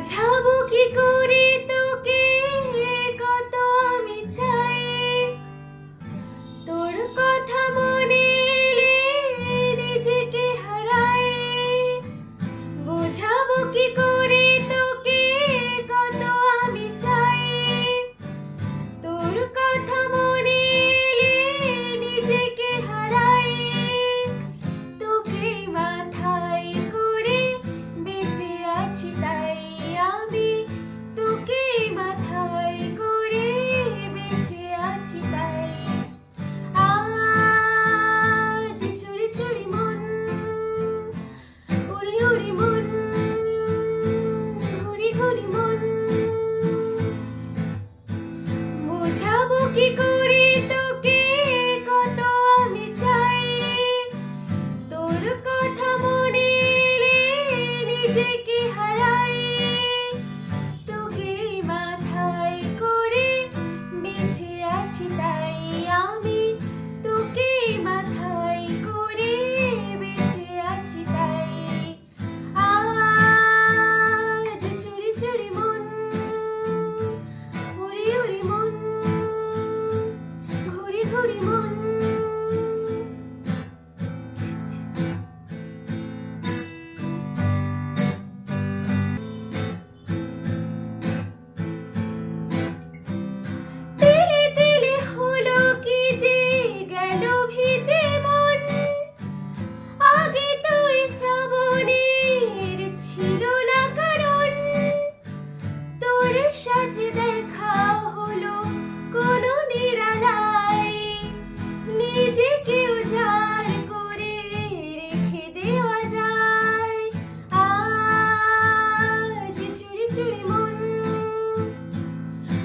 বোঝাবো কি করে তোকে কত আমি চাই, তোর কথা মনে এলে নিজেকে হারাই। বোঝাবো কি করে তোকে কত আমি চাই, তোর কথা মনে এলে নিজেকে হারাই। তোকে মাথায় করে বেঁচে আছি তাই আমি, তোকে মাথায় করে বেঁচে আছি তাই। আজ চুরি চুরি মন, উড়ি উড়ি মন, ঘুরি ঘুরি মন। বোঝাবো কি করে তোকে কত আমি চাই, তোর কথা মনে এলে নিজেকে হারাই। তোকে মাথায় করে বেঁচে আছি তাই আমি, তোকে মাথায় করে বেঁচে আছি তাই। আজ চুরি চুরি মন, উড়ি উড়ি মন, ঘুরি ঘুরি মন। তেলে তেলে হলো কি যে গেল ভিজে মন, আগে তো এই শ্রাবণের ছিল না কারণ। তোর সাথে দেখা হলো কোনো নিরালায়, নিজেকে উজাড় করে রেখে দেওয়া যায়। আজ চুরি চুরি মন,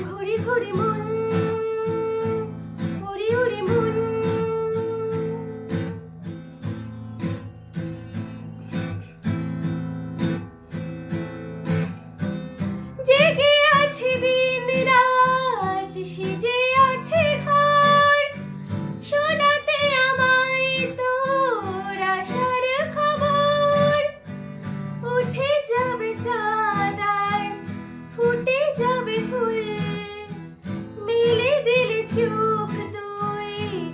ঘুরি ঘুরি মন, উড়ি উড়ি মন। জেগে আছে দিন রাত, সেজে আছে ঘর, শোনাতে আমায় তোর আসার খবর। উঠে যাবে চাঁদ আর ফুটে যাবে ফুল, মেলে দিলে চোখ তুই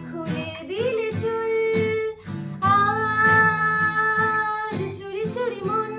খুলে দিলে চুল। আজ চুরি চুরি মন,